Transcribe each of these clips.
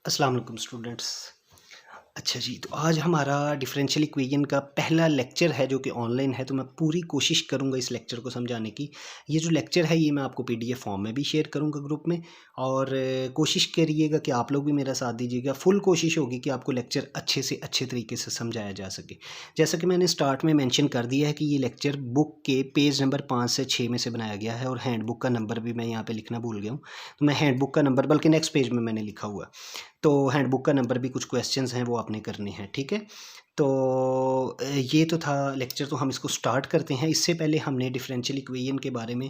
अस्सलाम वालेकुम स्टूडेंट्स। अच्छा जी, तो आज हमारा डिफरेंशियल इक्वेशन का पहला लेक्चर है जो कि ऑनलाइन है, तो मैं पूरी कोशिश करूंगा इस लेक्चर को समझाने की। ये जो लेक्चर है ये मैं आपको पीडीएफ फॉर्म में भी शेयर करूंगा ग्रुप में। और कोशिश करिएगा कि आप लोग भी मेरा साथ दीजिएगा। फुल कोशिश होगी कि आपको लेक्चर अच्छे से अच्छे तरीके से समझाया जा सके। जैसा कि मैंने स्टार्ट में मेंशन कर दिया है कि ये लेक्चर बुक के पेज नंबर 5 से 6 में से बनाया गया है, और हैंड बुक का नंबर भी मैं यहाँ पर लिखना भूल गया हूँ। तो मैं हैंड बुक का नंबर बल्कि नेक्स्ट पेज में मैंने लिखा हुआ, तो हैंडबुक का नंबर भी कुछ क्वेश्चंस हैं वो आपने करने हैं, ठीक है। तो ये तो था लेक्चर, तो हम इसको स्टार्ट करते हैं। इससे पहले हमने डिफरेंशियल इक्वेशन के बारे में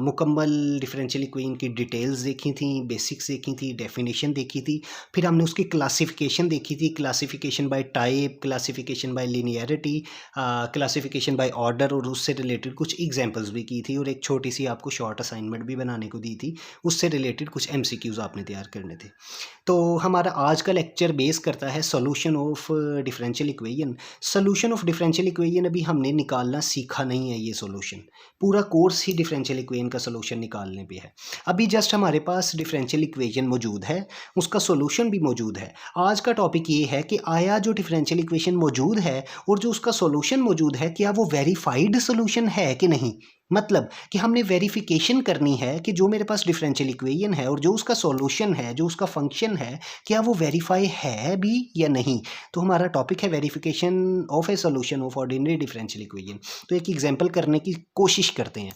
मुकम्मल डिफरेंशियल इक्वेशन की डिटेल्स देखी थी, बेसिक्स देखी थी, डेफिनेशन देखी थी। फिर हमने उसकी क्लासिफिकेशन देखी थी, classification bye type, classification bye linearity, classification by order, और उससे रिलेटेड कुछ एग्जांपल्स भी की थी, और एक छोटी सी आपको शॉर्ट असाइनमेंट भी बनाने को दी थी। उससे रिलेटेड कुछ एमसीक्यूज़ आपने तैयार करने थे। तो हमारा आज का लेक्चर बेस करता है solution of differential equation. Solution of differential equation अभी हमने निकालना सीखा नहीं है। ये सॉल्यूशन पूरा कोर्स ही डिफरेंशियल इक्वेशन का सॉल्यूशन निकालने पे है। अभी जस्ट हमारे पास डिफरेंशियल इक्वेशन मौजूद है, उसका सॉल्यूशन भी मौजूद है। आज का टॉपिक ये है कि आया जो डिफरेंशियल इक्वेशन मौजूद है और जो उसका सॉल्यूशन मौजूद है, क्या वो वेरीफाइड सॉल्यूशन है कि नहीं। मतलब कि हमने वेरिफिकेशन करनी है कि जो मेरे पास डिफरेंशियल इक्वेशन है और जो उसका सॉल्यूशन है, जो उसका फंक्शन है, क्या वो वेरीफाई है भी या नहीं। तो हमारा टॉपिक है verification of A solution of ordinary differential equation. तो एक एग्जांपल करने की कोशिश करते हैं।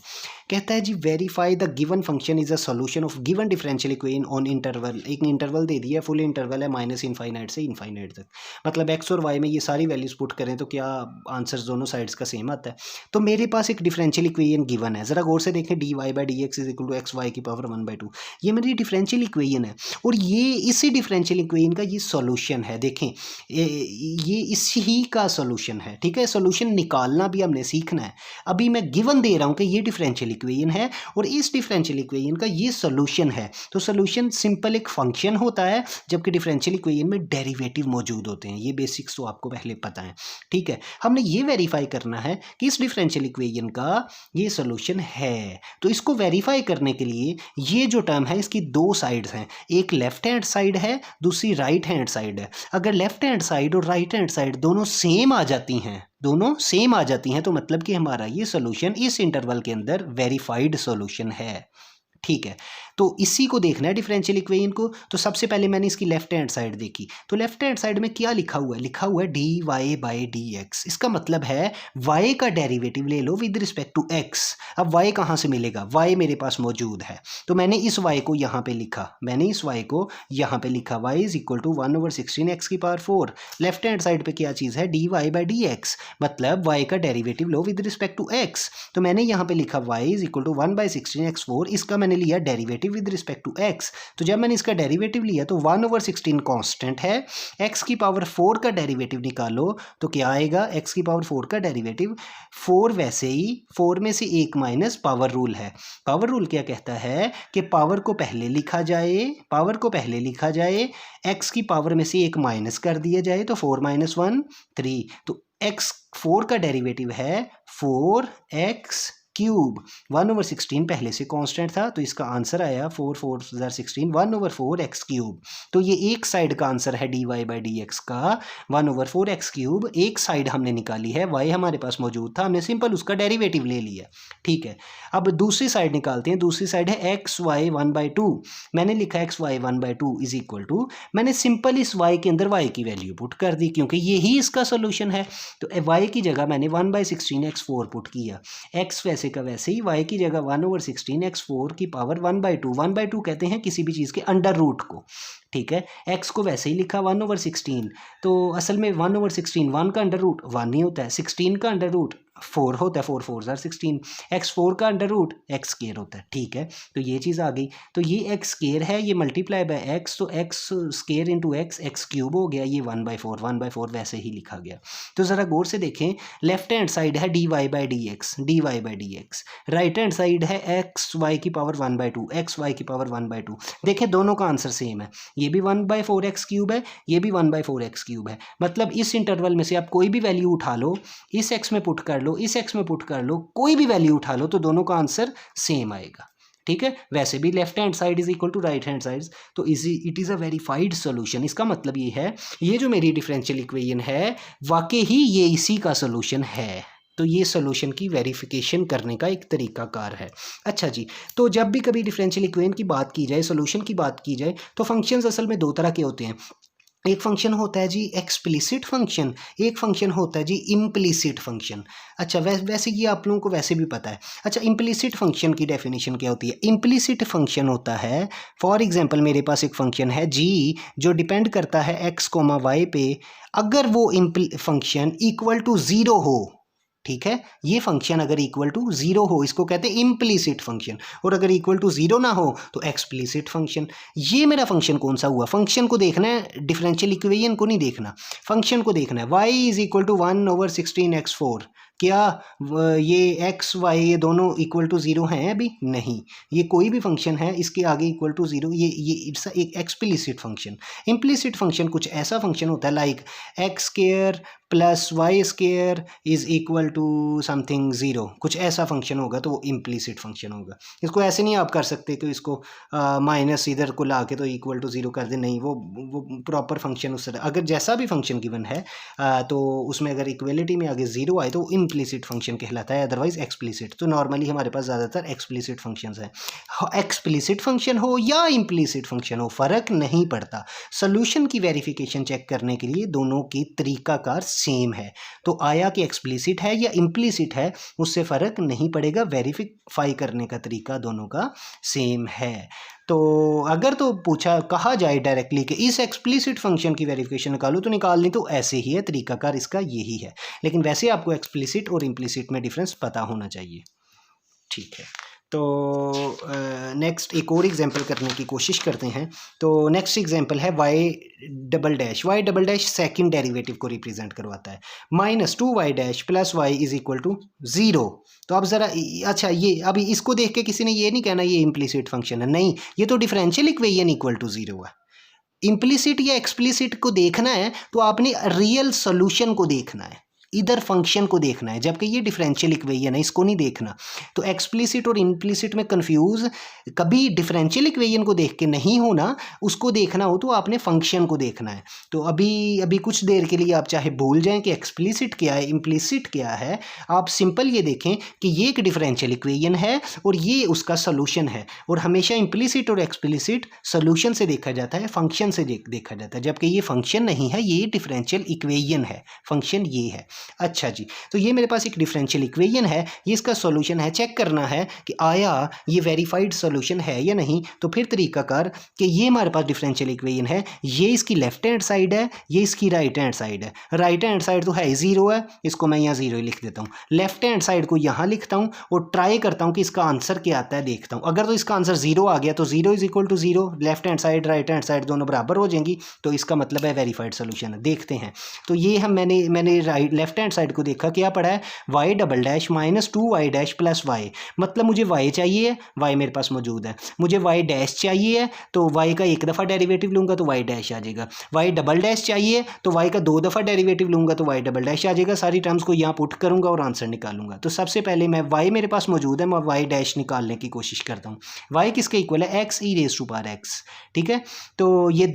कहता है जी, verify the given function is a solution of given differential equation on interval. एक इंटरवल दे दिया, फुल इंटरवल है माइनस इनफाइनाइट से इनफाइनाइट तक। मतलब एक्स और वाई में ये सारी वैल्यूज पुट करें तो क्या आंसर दोनों साइड्स का सेम आता है। तो मेरे पास एक डिफरेंशियल इक्वेशन गिवन है, जरा गौर से देखें। D y by d x is equal to x y की पावर 1/2। ये मेरी डिफरेंशियल इक्वेशन है, और ये इसी डिफरेंशियल इक्वेशन का ये सॉल्यूशन है। देखें, ये इसी का सॉल्यूशन है, ठीक है। सॉल्यूशन निकालना भी हमने सीखना है। अभी मैं गिवन दे रहा हूं कि ये डिफरेंशियल इक्वेशन है और इस डिफरेंशियल इक्वेशन का ये सॉल्यूशन है। तो सॉल्यूशन सिंपल एक फंक्शन होता है, जबकि डिफरेंशियल इक्वेशन में डेरिवेटिव मौजूद होते हैं। ये बेसिक्स तो आपको पहले पता है, ठीक है। हमने ये वेरीफाई करना है कि इस डिफरेंशियल इक्वेशन का ये सॉल्यूशन है। तो इसको वेरीफाई करने के लिए ये जो टर्म है इसकी दो साइड्स हैं, एक लेफ्ट हैंड साइड है, दूसरी राइट हैंड साइड है। अगर लेफ्ट हैंड साइड और राइट हैंड साइड दोनों सेम आ जाती हैं, दोनों सेम आ जाती हैं, तो मतलब कि हमारा ये सॉल्यूशन इस इंटरवल के अंदर वेरीफाइड सॉल्यूशन है, ठीक है। तो इसी को देखना है डिफरेंशियल इक्वेशन को। तो सबसे पहले मैंने इसकी लेफ्ट हैंड साइड देखी, तो लेफ्ट हैंड साइड में क्या लिखा हुआ है, लिखा हुआ है d y by d x. इसका मतलब है वाई का डेरिवेटिव ले लो विद रिस्पेक्ट टू एक्स। अब वाई कहाँ से मिलेगा, वाई मेरे पास मौजूद है, तो मैंने इस वाई को यहाँ पे लिखा, मैंने इस वाई को यहाँ पे लिखा, y is equal to 1/16 x की पावर 4। लेफ्ट हैंड साइड पे क्या चीज़ है, d y by d x, मतलब वाई का डेरिवेटिव लो विद रिस्पेक्ट टू एक्स। तो मैंने यहाँ पे लिखा y is equal to 1/16 x 4। इसका मैंने लिया derivative with respect to x. तो जब मैंने इसका डेरिवेटिव लिया तो 1/16 कांस्टेंट है, एक्स की पावर 4 का डेरिवेटिव निकालो तो क्या आएगा, एक्स की पावर 4 का डेरिवेटिव 4, वैसे ही 4 में से 1 माइनस पावर रूल है। पावर रूल क्या कहता है कि पावर को पहले लिखा जाए, पावर को पहले लिखा जाए, एक्स की पावर में से 1 माइनस कर दिया जाए, तो 4 - 1 3। तो एक्स 4 का डेरिवेटिव है 4x क्यूब। 1/16 पहले से कांस्टेंट था, तो इसका आंसर आया 4 4 16 1/4x क्यूब। तो ये एक साइड का आंसर है d y by d x का 1/4x क्यूब। एक साइड हमने निकाली है, y हमारे पास मौजूद था, हमने सिंपल उसका डेरिवेटिव ले लिया, ठीक है। अब दूसरी साइड निकालते हैं। दूसरी साइड है एक्स वाई 1/2। मैंने लिखा x y 1/2 is equal to, मैंने सिंपल इस y के अंदर y की वैल्यू पुट कर दी, क्योंकि ये ही इसका सोल्यूशन है। तो y की जगह मैंने 1/16 x4 पुट किया, x वैसे का वैसे ही, y की जगह 1/16 x4 की पावर 1/2। 1/2 कहते हैं किसी भी चीज़ के अंडर रूट को, ठीक है। x को वैसे ही लिखा 1/16। तो असल में 1/16 1 का अंडर रूट 1 ही होता है, 16 का अंडर रूट 4 होता है, 4 4 16, x4 का अंडर रूट x स्केयर होता है, ठीक है। तो ये चीज़ आ गई। तो ये x स्केयर है, ये मल्टीप्लाई बाय x, तो x square into x cube हो गया, ये 1/4 वैसे ही लिखा गया। तो ज़रा गौर से देखें, लेफ्ट हैंड साइड है d y by d x, right hand side है एक्स वाई की पावर 1/2, एक्स वाई की पावर 1/2। देखें दोनों का आंसर सेम है, ये भी 1/4x क्यूब है, ये भी 1/4x क्यूब है। मतलब इस इंटरवल में से आप कोई भी वैल्यू उठा लो, इस x में पुट कर लो, इस x में पुट कर लो, कोई भी वैल्यू उठा लो, तो दोनों का आंसर सेम आएगा, ठीक है, वैसे भी left hand side is equal to right hand side, तो it is a verified solution. इसका मतलब ये है, ये जो मेरी डिफरेंशियल इक्वेशन है वाकई ही ये इसी का सोल्यूशन है। तो ये सोल्यूशन की वेरिफिकेशन करने का एक तरीकाकार है। अच्छा जी, तो जब भी कभी डिफरेंशियल इक्वेशन की बात की जाए, सोल्यूशन की बात की जाए, तो फंक्शंस असल में दो तरह के होते हैं। एक फंक्शन होता है जी एक्सप्लिसिट फंक्शन, एक फंक्शन होता है जी इम्प्लिसिट फंक्शन। अच्छा, वैसे ये आप लोगों को वैसे भी पता है। अच्छा, इम्प्लिसिट फंक्शन की डेफिनेशन क्या होती है? इम्प्लिसिट फंक्शन होता है, फॉर एग्जांपल मेरे पास एक फंक्शन है जी जो डिपेंड करता है एक्स कोमा वाई पे, अगर वो फंक्शन इक्वल टू ज़ीरो हो, ठीक है, ये फंक्शन अगर इक्वल टू ज़ीरो हो इसको कहते हैं इम्प्लिसिट फंक्शन, और अगर इक्वल टू ज़ीरो ना हो तो एक्सप्लिसिट फंक्शन। ये मेरा फंक्शन कौन सा हुआ? फंक्शन को देखना है, डिफरेंशियल इक्वेशन को नहीं देखना, फंक्शन को देखना है। y is equal to 1/16x4, क्या ये x y ये दोनों इक्वल टू ज़ीरो हैं? अभी नहीं, ये कोई भी फंक्शन है इसके आगे इक्वल टू ज़ीरो, ये इट्स एक एक्सप्लिसिट फंक्शन। इम्प्लिसिट फंक्शन कुछ ऐसा फंक्शन होता है like x square plus y square is equal to something zero, कुछ ऐसा फंक्शन होगा तो वो इम्प्लिसिट फंक्शन होगा। इसको ऐसे नहीं आप कर सकते कि इसको माइनस इधर को ला के तो इक्वल टू ज़ीरो कर दे, नहीं, वो प्रॉपर फंक्शन उस तरह, अगर जैसा भी फंक्शन गिवन है तो उसमें अगर इक्वलिटी में आगे ज़ीरो आए तो वो इम्प्लिसिट फंक्शन कहलाता है, अदरवाइज एक्सप्लिसिट। तो नॉर्मली हमारे पास ज़्यादातर एक्सप्लिसिट फंक्शंस हैं। एक्सप्लिसिट फंक्शन हो या इम्प्लिसिट फंक्शन हो फ़र्क नहीं पड़ता, सोल्यूशन की वेरिफिकेशन चेक करने के लिए दोनों की तरीकाकार सेम है। तो आया कि एक्सप्लिसिट है या इम्प्लिसिट है उससे फ़र्क नहीं पड़ेगा, वेरीफाई करने का तरीका दोनों का सेम है। तो अगर तो कहा जाए डायरेक्टली कि इस एक्सप्लिसिट फंक्शन की वेरिफिकेशन निकालो, तो निकालनी तो ऐसे ही है, तरीकाकार इसका यही है, लेकिन वैसे आपको एक्सप्लिसिट और इम्प्लिसिट में डिफरेंस पता होना चाहिए। ठीक है, तो नेक्स्ट एक और एग्जांपल करने की कोशिश करते हैं। तो नेक्स्ट एग्जांपल है y double dash second derivative को रिप्रेजेंट करवाता है, -2y' plus y is equal to zero. तो अब ज़रा अच्छा, ये अभी इसको देख के किसी ने ये नहीं कहना ये इम्प्लिसिट फंक्शन है, नहीं, ये तो differential equation equal to zero है। इम्प्लिसिट या एक्सप्लिसिट को देखना है तो आपने रियल सोल्यूशन को देखना है, इधर फंक्शन को देखना है, जबकि ये डिफरेंशियल इक्वेशन है, इसको नहीं देखना। तो एक्सप्लिसिट और इम्प्लिसिट में कंफ्यूज कभी डिफरेंशियल इक्वेशन को देख के नहीं होना, उसको देखना हो तो आपने फंक्शन को देखना है। तो अभी कुछ देर के लिए आप चाहे भूल जाएं कि एक्सप्लिसिट क्या है, इम्प्लिसिट क्या है, आप सिंपल ये देखें कि ये एक डिफरेंशियल इक्वेशन है और ये उसका सोल्यूशन है, और हमेशा इम्प्लिसिट और एक्सप्लिसिट सोल्यूशन से देखा जाता है, फंक्शन से देखा जाता है, जबकि ये फंक्शन नहीं है, ये डिफरेंशियल इक्वेशन है, फंक्शन ये है। अच्छा जी, तो ये मेरे पास एक डिफरेंशियल इक्वेशन है, ये इसका सॉल्यूशन है, चेक करना है कि आया ये वेरीफाइड सॉल्यूशन है या नहीं। तो फिर तरीकाकार कि ये हमारे पास डिफरेंशियल इक्वेशन है, ये इसकी लेफ्ट हैंड साइड है, ये इसकी राइट हैंड साइड है। राइट हैंड साइड तो है ज़ीरो है, इसको मैं यहाँ ज़ीरो लिख देता हूँ, लेफ्ट हैंड साइड को यहाँ लिखता हूँ और ट्राई करता हूँ कि इसका आंसर क्या आता है, देखता हूँ। अगर तो इसका आंसर ज़ीरो आ गया तो zero is equal to zero, left hand side right hand side दोनों बराबर हो जाएंगी, तो इसका मतलब है वेरीफाइड सोल्यूशन है। देखते हैं, तो ये मैंने लेफ्ट हैंड साइड को देखा, क्या पड़ा है, y double dash -2y' plus y, मतलब मुझे y चाहिए, y मेरे पास मौजूद है। मुझे y डैश चाहिए है तो y का एक दफ़ा डेरिवेटिव लूँगा तो y डैश आ जाएगा। y डबल डैश चाहिए तो y का दो दफ़ा डेरिवेटिव लूँगा तो y डबल डैश आ जाएगा। सारी टर्म्स को यहाँ पुट करूँगा और आंसर निकालूंगा। तो सबसे पहले मैं y मेरे पास मौजूद है, मैं y डैश निकालने की कोशिश करता हूँ। y किसके इक्वल है, x e raise to power x, ठीक है। तो ये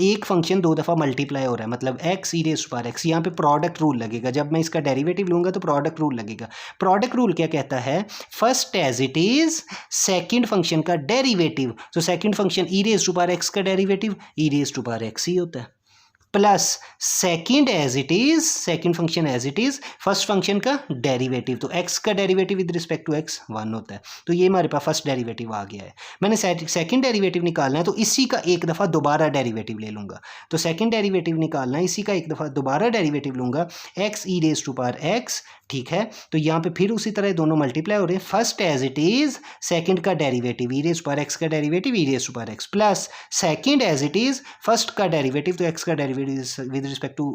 एक फंक्शन दो दफ़ा मल्टीप्लाई हो रहा है, मतलब x e raise to power x, यहाँ पे प्रोडक्ट रूल लगेगा, जब मैं इसका डेरिवेटिव लूँगा तो प्रोडक्ट रूल लगेगा। प्रोडक्ट रूल क्या कहता है, first as it is second function का डेरिवेटिव, तो second function e raise to power x का derivative e raise to power x ही होता है, plus second as it is, second function as it is first function का derivative, तो x का derivative with respect to x 1 होता है। तो ये हमारे पास फर्स्ट डेरिवेटिव आ गया है। मैंने सेकंड डेरिवेटिव निकालना है तो इसी का एक दफ़ा दोबारा डेरिवेटिव ले लूँगा। तो सेकंड डेरिवेटिव निकालना है, इसी का एक दफ़ा दोबारा डेरिवेटिव लूँगा, x e raise to power x, ठीक है। तो यहाँ पे फिर उसी तरह दोनों मल्टीप्लाई हो रहे हैं, first as it is second का derivative e raise to power x का derivative e raise to power x, plus second as it is first का डेरिवेटिव, तो x का derivative with respect to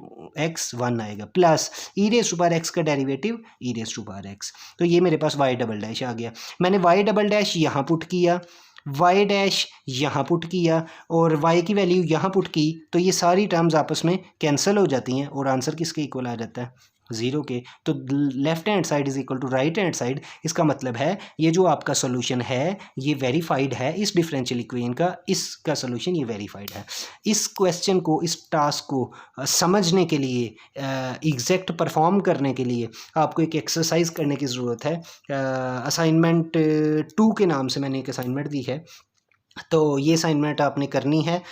x 1 आएगा, plus e raise to power x का derivative e raise to power x। तो ये मेरे पास y double dash आ गया। मैंने y डबल डैश यहाँ पुट किया, y डैश यहाँ पुट किया और y की वैल्यू यहाँ पुट की, तो ये सारी टर्म्स आपस में कैंसिल हो जाती हैं और आंसर किसके इक्वल आ जाता है, ज़ीरो के, तो left hand side is equal to right hand side. इसका मतलब है ये जो आपका सोल्यूशन है ये वेरीफाइड है, इस डिफरेंशियल इक्वेशन का इसका सोल्यूशन ये वेरीफाइड है। इस क्वेश्चन को, इस टास्क को समझने के लिए, एग्जैक्ट परफॉर्म करने के लिए आपको एक एक्सरसाइज करने की ज़रूरत है। असाइनमेंट 2 के नाम से मैंने एक असाइनमेंट दी है, तो ये असाइनमेंट आपने करनी है।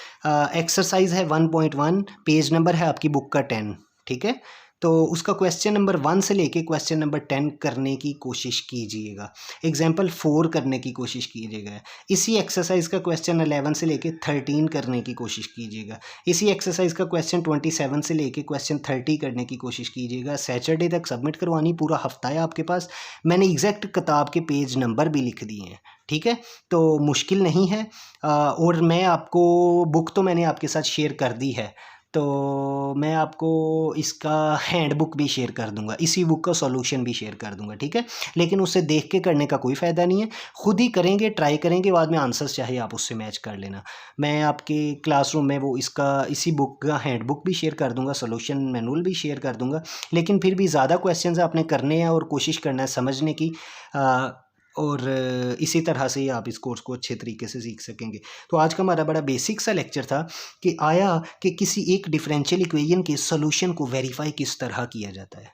एक्सरसाइज है 1.1, पेज नंबर है आपकी बुक का 10, ठीक है। तो उसका क्वेश्चन नंबर 1 से लेके क्वेश्चन नंबर 10 करने की कोशिश कीजिएगा, एग्जाम्पल 4 करने की कोशिश कीजिएगा। इसी एक्सरसाइज का क्वेश्चन 11 से लेके 13 करने की कोशिश कीजिएगा। इसी एक्सरसाइज का क्वेश्चन 27 से लेके क्वेश्चन 30 करने की कोशिश कीजिएगा। सैटरडे तक सबमिट करवानी, पूरा हफ्ता है आपके पास। मैंने एग्जैक्ट किताब के पेज नंबर भी लिख दिए हैं, ठीक है। तो मुश्किल नहीं है। और मैं आपको बुक तो मैंने आपके साथ शेयर कर दी है, तो मैं आपको इसका हैंडबुक भी शेयर कर दूंगा, इसी बुक का सॉल्यूशन भी शेयर कर दूंगा, ठीक है। लेकिन उससे देख के करने का कोई फ़ायदा नहीं है, खुद ही करेंगे, ट्राई करेंगे, बाद में आंसर्स चाहे आप उससे मैच कर लेना। मैं आपके क्लासरूम में वो इसका इसी बुक का हैंडबुक भी शेयर कर दूंगा, सॉल्यूशन मैनुअल भी शेयर कर दूंगा। लेकिन फिर भी ज़्यादा क्वेश्चन आपने करने हैं और कोशिश करना है समझने की, और इसी तरह से ही आप इस कोर्स को अच्छे तरीके से सीख सकेंगे। तो आज का हमारा बड़ा बेसिक सा लेक्चर था कि आया कि किसी एक डिफरेंशियल इक्वेशन के सॉल्यूशन को वेरीफाई किस तरह किया जाता है।